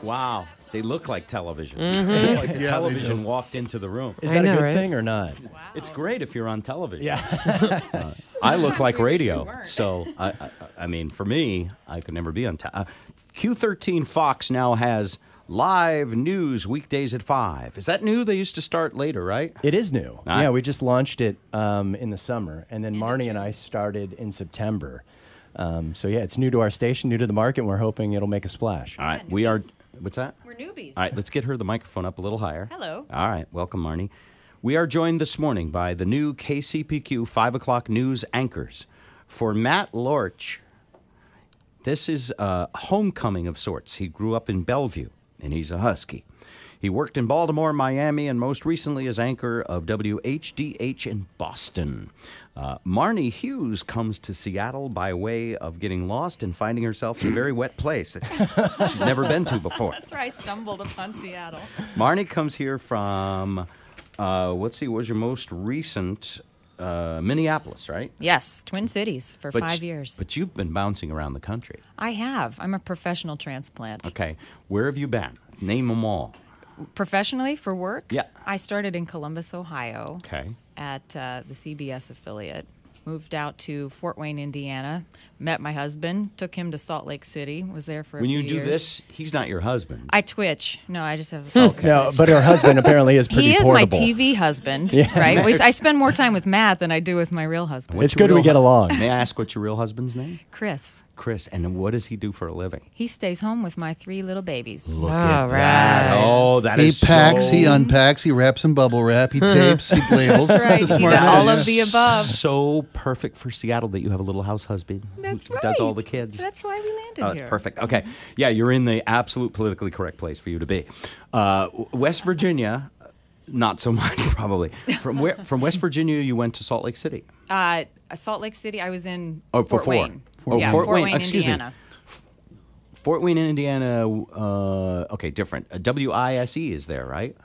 Wow. They look like television. It's like the television walked into the room. Is that a good thing or not? Wow. It's great if you're on television. Yeah. I look like radio. So, I mean, for me, I could never be on Q13 Fox now has live news weekdays at 5. Is that new? They used to start later, right? It is new. Yeah, we just launched it in the summer. And then Marni and I started in September. So, yeah, it's new to our station, new to the market, and we're hoping it'll make a splash. All right. We are... What's that? We're newbies. All right, let's get her the microphone up a little higher. Hello. All right, welcome, Marni. We are joined this morning by the new KCPQ 5 o'clock news anchors. For Matt Lorch, this is a homecoming of sorts. He grew up in Bellevue, and he's a Husky. He worked in Baltimore, Miami, and most recently as anchor of WHDH in Boston. Marni Hughes comes to Seattle by way of getting lost and finding herself in a very wet place that she's never been to before. That's where I stumbled upon Seattle. Marni comes here from, let's see, what was your most recent, Minneapolis, right? Yes, Twin Cities for 5 years. But you've been bouncing around the country. I have. I'm a professional transplant. Okay. Where have you been? Name them all. Professionally, for work? Yeah. I started in Columbus, Ohio. Okay. At the CBS affiliate. Moved out to Fort Wayne, Indiana. Met my husband. Took him to Salt Lake City. Was there for a few years. When you do this, he's not your husband. I twitch. No, I just have. Okay. No, but her husband apparently is pretty portable. He is my TV husband, right? I spend more time with Matt than I do with my real husband. It's good we get along. May I ask what's your real husband's name? Chris. Chris. And what does he do for a living? He stays home with my 3 little babies. Look at that. Oh, that is He packs, he unpacks, he wraps in bubble wrap, he tapes, he ladles. That's right. Smart All of the above. So perfect for Seattle that you have a little house husband That's who right. does all the kids. That's why we landed Oh, here. that's perfect. Okay. Yeah, you're in the absolute politically correct place for you to be. West Virginia, not so much probably. From West Virginia, you went to Salt Lake City. Salt Lake City, I was in Fort Fort Wayne. Fort Wayne, Indiana. Fort Wayne, Indiana. Okay, different. WISE is there, right?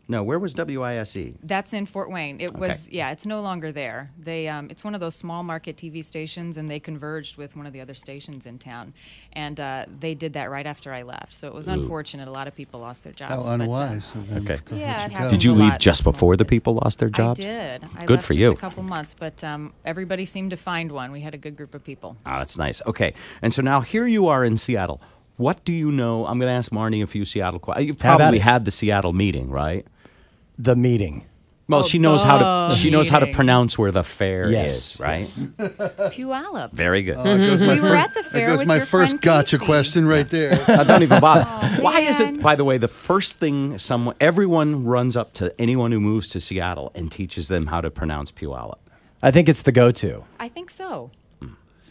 No, where was WISE? That's in Fort Wayne. It was, it's no longer there. They, it's one of those small market TV stations, and they converged with one of the other stations in town. And they did that right after I left. So it was unfortunate. A lot of people lost their jobs. How unwise. Okay. Yeah, it happens Did you a leave lot just with before the small people lost their jobs? I did. I Good left for just you. a couple months, but everybody seemed to find one. We had a good group of people. Ah, that's nice. Okay. And so now here you are in Seattle. What do you know? I'm going to ask Marni a few Seattle questions. You probably had the Seattle meeting, right? The meeting. Well, she knows how to pronounce where the fair is, right? Puyallup. Very good. We were at the fair. There goes my first gotcha question right there. Don't even bother. Oh, Why is it, by the way, the first thing everyone runs up to anyone who moves to Seattle and teaches them how to pronounce Puyallup? I think it's the go-to. I think so.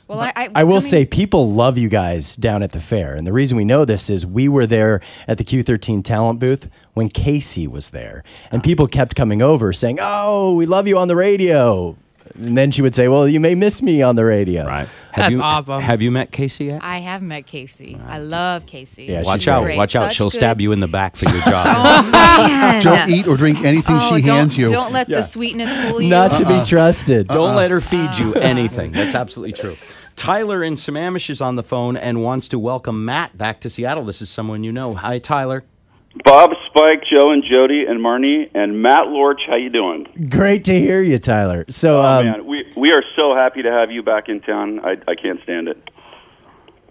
Well, I will say people love you guys down at the fair. And the reason we know this is we were there at the Q13 talent booth when Casey was there. And people kept coming over saying, "Oh, we love you on the radio." And then she would say, "Well, you may miss me on the radio." Right. That's awesome. Have you met Casey yet? I have met Casey. I love Casey. Yeah, Watch she's out. great. Watch out. Such She'll good- stab you in the back for your job. Oh, man. Don't eat or drink anything she hands you. Don't let the sweetness fool you. Not to be trusted. Don't let her feed you anything. That's absolutely true. Tyler in Sammamish is on the phone and wants to welcome Matt back to Seattle. This is someone you know. Hi, Tyler. Bob, Spike, Joe, and Jody, and Marni, and Matt Lorch. How you doing? Great to hear you, Tyler. So, Man, we are so happy to have you back in town. I can't stand it.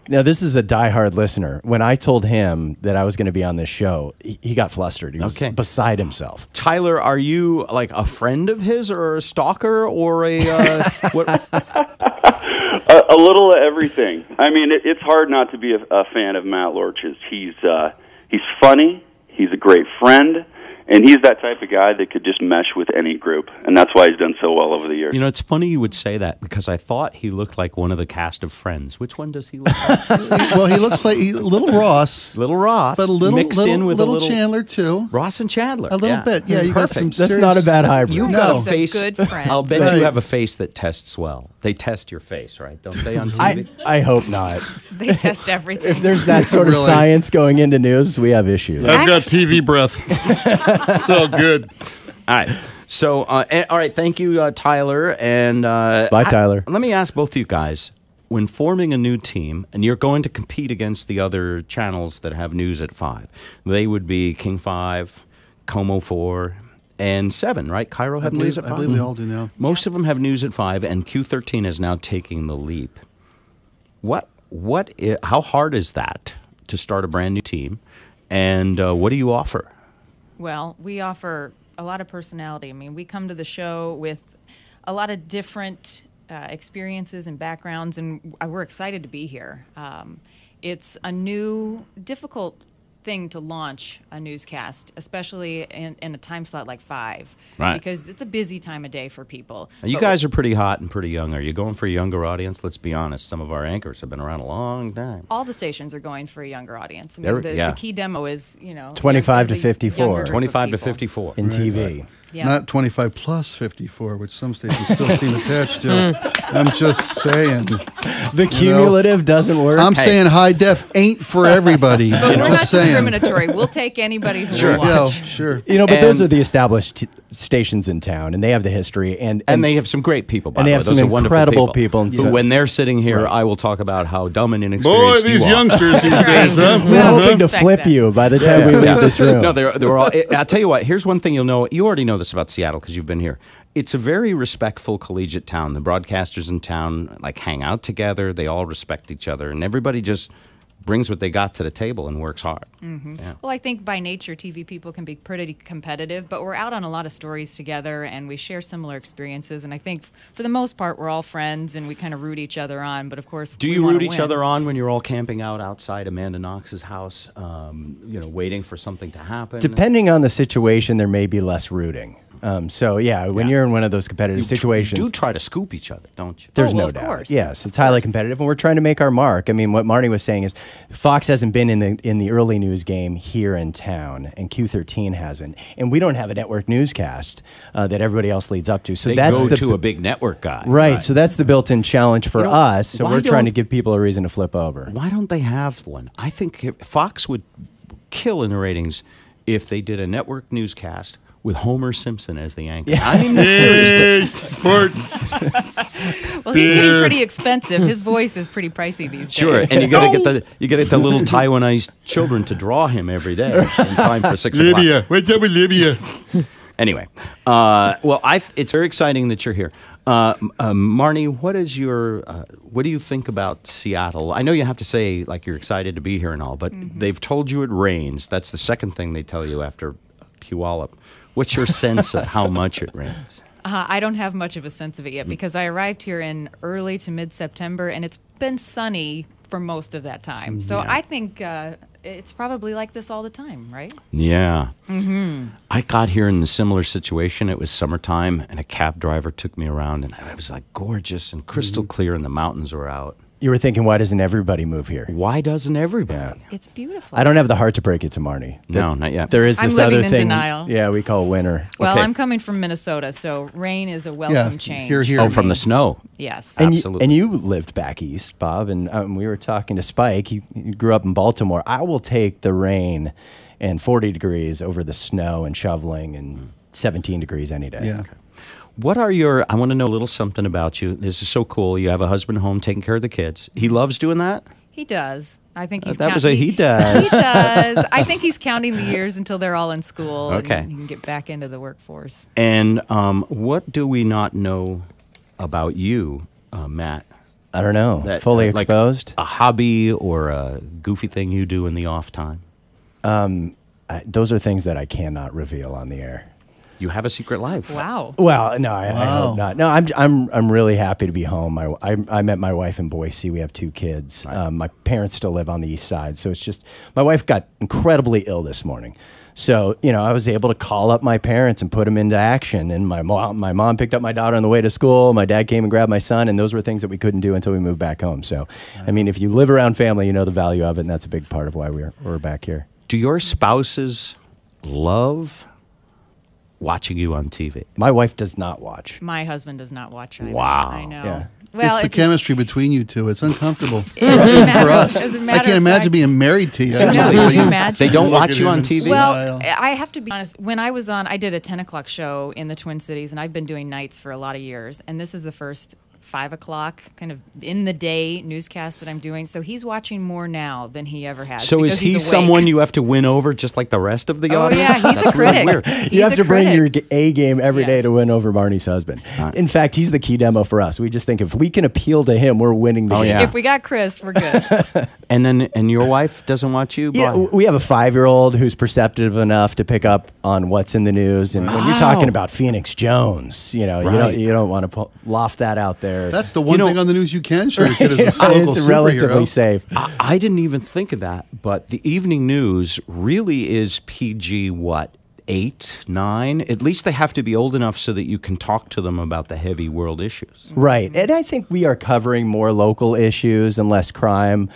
now this is a diehard listener. When I told him that I was going to be on this show, he got flustered. He was beside himself. Tyler, are you like a friend of his or a stalker or a what? A little of everything. I mean, it's hard not to be a fan of Matt Lorch's. He's funny. He's a great friend. And he's that type of guy that could just mesh with any group. And that's why he's done so well over the years. You know, it's funny you would say that because I thought he looked like one of the cast of Friends. Which one does he look like? Well, he looks like little Ross. Little Ross. But a little, mixed in with little a little Chandler, too. Ross and Chandler. A little bit. Yeah, you got some That's serious... not a bad hybrid. You've No. got a He's a face. good friend. I'll bet Right. you have a face that tests well. They test your face, right? Don't they on TV? I hope not. They test everything. If there's that sort of Really? science going into news, we have issues. I've got TV breath. So good. All right. So, all right. Thank you, Tyler. And Bye, Tyler. let me ask both of you guys. when forming a new team, and you're going to compete against the other channels that have news at 5, they would be King 5, Como 4, and 7, right? Cairo have news at 5? I believe they all do now. Most of them have news at 5, and Q13 is now taking the leap. How hard is that to start a brand new team, and what do you offer? Well, we offer a lot of personality. I mean, we come to the show with a lot of different experiences and backgrounds, and we're excited to be here. It's a new, difficult thing to launch a newscast, especially in a time slot like 5, right? Because it's a busy time of day for people. You guys are pretty hot and pretty young. Are you going for a younger audience? Let's be honest. Some of our anchors have been around a long time. All the stations are going for a younger audience. I mean, the key demo is 25 to 54. 25 to 54 in TV. Yeah. Not 25 plus 54, which some stations still seem attached to. I'm just saying. The cumulative doesn't work. I'm saying high def ain't for everybody. But I'm we're just not saying. discriminatory. We'll take anybody who will Yeah, watch. sure. But those are the established stations in town, and they have the history, and they have some great people. By and the they way. have Those some are wonderful incredible people. Who, when they're sitting here, I will talk about how dumb and Boy, inexperienced these you are. youngsters these days, huh? We're hoping to Respect flip that. you by the time we leave this room. No, they're all. I'll tell you what. Here's one thing you'll know. You already know this about Seattle because you've been here. It's a very respectful collegiate town. The broadcasters in town hang out together. They all respect each other, and everybody just brings what they got to the table and works hard. Mm-hmm. Yeah. Well, I think by nature, TV people can be pretty competitive, but we're out on a lot of stories together, and we share similar experiences. And I think, for the most part, we're all friends, and we kind of root each other on. But of course, Do we you wanna root each win. other on when you're all camping out outside Amanda Knox's house, waiting for something to happen? Depending on the situation, there may be less rooting. When you're in one of those competitive situations, You do try to scoop each other, don't you? there's well, no of doubt. course. Yes, it's highly competitive, and we're trying to make our mark. I mean, what Marni was saying is, Fox hasn't been in the early news game here in town, and Q13 hasn't, and we don't have a network newscast that everybody else leads up to. So They that's go the to a big network guy. right. So that's the built-in challenge for us. So why we're trying to don't- give people a reason to flip over. Why don't they have one? I think Fox would kill in the ratings if they did a network newscast with Homer Simpson as the anchor. I mean, seriously. Yay, sports. Well, he's getting pretty expensive. His voice is pretty pricey these Sure, days. and you gotta get the little Taiwanese children to draw him every day in time for 6 o'clock. Libya. What's up with Libya? Anyway, it's very exciting that you're here. Marni, what do you think about Seattle? I know you have to say you're excited to be here and all, but they've told you it rains. That's the second thing they tell you after Puyallup. What's your sense of how much it rains? I don't have much of a sense of it yet because I arrived here in early to mid-September, and it's been sunny for most of that time. So I think it's probably like this all the time, right? Yeah. I got here in a similar situation. It was summertime, and a cab driver took me around, and it was gorgeous and crystal clear, and the mountains were out. You were thinking, why doesn't everybody move here? Why doesn't everybody? It's beautiful. I don't have the heart to break it to Marni. No, not yet. There is I'm this living other in thing. denial. Yeah, we call winter. Well, Okay. I'm coming from Minnesota, so rain is a welcome change. here. Oh, from the snow. Yes. Absolutely. And you lived back east, Bob, and we were talking to Spike. He grew up in Baltimore. I will take the rain and 40 degrees over the snow and shoveling and 17 degrees any day. Yeah. I want to know a little something about you. This is so cool. You have a husband home taking care of the kids. He loves doing that? He does. I think he's That was a he does. He does. I think he's counting the years until they're all in school. Okay. And he can get back into the workforce. And what do we not know about you, Matt? I don't know. That, Fully like exposed? a hobby or a goofy thing you do in the off time? Those are things that I cannot reveal on the air. You have a secret life. Wow. Well, no, I hope not. No, I'm really happy to be home. I met my wife in Boise. We have 2 kids. Right. My parents still live on the east side, so it's just my wife got incredibly ill this morning. So I was able to call up my parents and put them into action. And my mom picked up my daughter on the way to school. My dad came and grabbed my son, and those were things that we couldn't do until we moved back home. So, I mean, if you live around family, you know the value of it, and that's a big part of why we're back here. Do your spouses love watching you on TV? My wife does not watch. My husband does not watch either. Wow. I know. Yeah. Well, it's the just- chemistry between you two. It's uncomfortable As a matter- for us. as a I matter can't of imagine fact- being married to you. No, could you imagine? They don't Look watch at you him on and TV? Well, I have to be honest. When I was on, I did a 10 o'clock show in the Twin Cities, and I've been doing nights for a lot of years. And this is the first 5 o'clock, kind of in the day newscast that I'm doing. So he's watching more now than he ever has. So is because he he's awake. someone you have to win over, just like the rest of the Oh audience? yeah, he's That's a critic. Really weird. He's You have a to bring your critic. A game every day Yes. to win over Marnie's husband. In fact, he's the key demo for us. We just think if we can appeal to him, we're winning the Oh, game. yeah. If we got Chris, we're good. And your wife doesn't watch you? Yeah, Brian? we have a 5-year-old who's perceptive enough to pick up on what's in the news, and when you're talking about Phoenix Jones, Right. you don't want to loft that out there. That's the one thing on the news you can show your kid as a local it's superhero. relatively safe. I didn't even think of that, but the evening news really is PG, what, 8, 9? At least they have to be old enough so that you can talk to them about the heavy world issues. Right. And I think we are covering more local issues and less crime.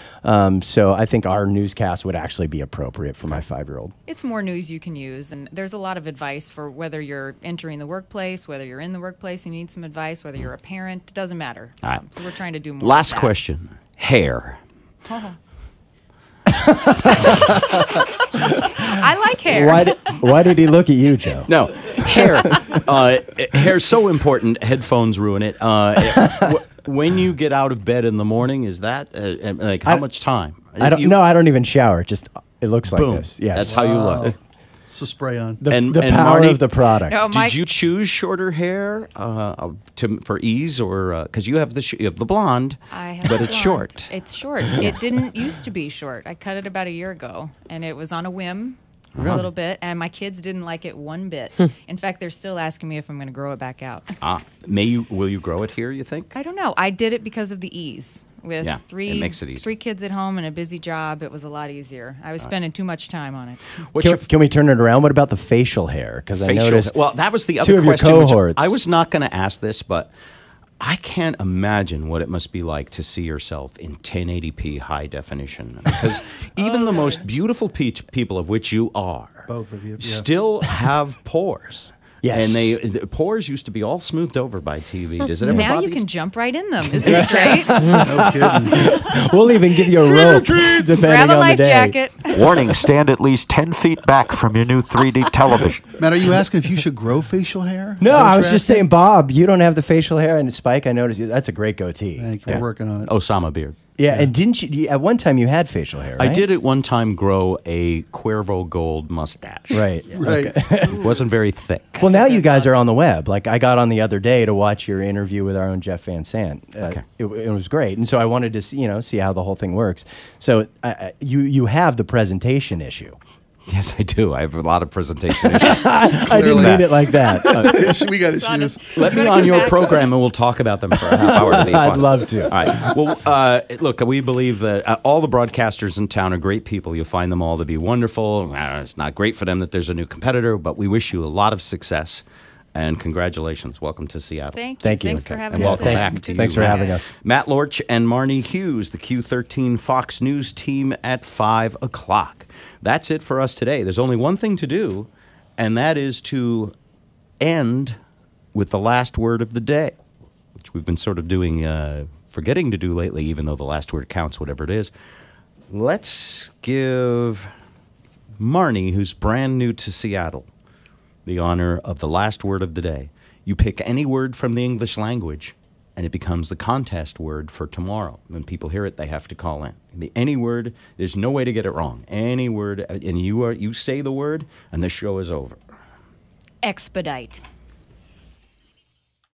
So I think our newscast would actually be appropriate for my 5-year-old. It's more news you can use, and there's a lot of advice for whether you're entering the workplace, whether you're in the workplace, you need some advice, whether you're a parent, it doesn't matter. All right. So we're trying to do more. Last of that. question. Hair. I like hair. Why did he look at you, Joe? No, hair. Hair's so important. Headphones ruin it. When you get out of bed in the morning, is that like how much time? I don't even shower. It looks like Boom. this. Yes. That's how you look. It's a spray on. the and power Marnie, of the product. No, Did you choose shorter hair for ease, or because you have you have the blonde, I have but blonde. it's short? It's short. It didn't used to be short. I cut it about a year ago, and it was on a whim. A little bit, and my kids didn't like it one bit. In fact, they're still asking me if I'm going to grow it back out. Will you grow it here, you think? I don't know. I did it because of the ease. With Yeah, it makes it easy. 3 kids at home and a busy job, it was a lot easier. I was spending too much time on it. What's your Can we turn it around? What about the facial hair? Because I facial? noticed. Well, that was the two other of your question. which cohorts. I was not going to ask this, but I can't imagine what it must be like to see yourself in 1080p high definition. Because even the most beautiful people, of which you are, Both of you, yeah. still have pores. Yes. And the pores used to be all smoothed over by TV. Does it ever Now bother you can jump right in them. Isn't it great? No kidding. We'll even give you a rope, depending Grab a on life the day. jacket. Warning, stand at least 10 feet back from your new 3D television. Matt, are you asking if you should grow facial hair? No, Is that what I was you're just asking? saying, Bob, you don't have the facial hair, and Spike, I noticed that's a great goatee. Thank you. We're working on it. Osama beard. Yeah, and didn't you? At one time, you had facial hair. I Right? did at one time grow a Cuervo Gold mustache. Right. Right. It wasn't very thick. Well, now you guys are on the web. Like I got on the other day to watch your interview with our own Jeff Van Sant. Okay. It was great, and so I wanted to see how the whole thing works. So you have the presentation issue. Yes, I do. I have a lot of presentation issues. I didn't mean it like that. We got issues. Let me on your program and we'll talk about them for a half hour. It'll be I'd fun. love to. All right. Well, look, we believe that all the broadcasters in town are great people. You'll find them all to be wonderful. It's not great for them that there's a new competitor, but we wish you a lot of success and congratulations. Welcome to Seattle. Thank you. Thank you. Thanks for having And us. welcome in. back to you. Thanks for having us. Matt Lorch and Marni Hughes, the Q13 Fox News team at 5 o'clock. That's it for us today. There's only one thing to do, and that is to end with the last word of the day, which we've been sort of doing, forgetting to do lately, even though the last word counts, whatever it is. Let's give Marni, who's brand new to Seattle, the honor of the last word of the day. You pick any word from the English language, and it becomes the contest word for tomorrow. When people hear it, they have to call in. Any word, there's no way to get it wrong. Any word, and you say the word, and the show is over. Expedite.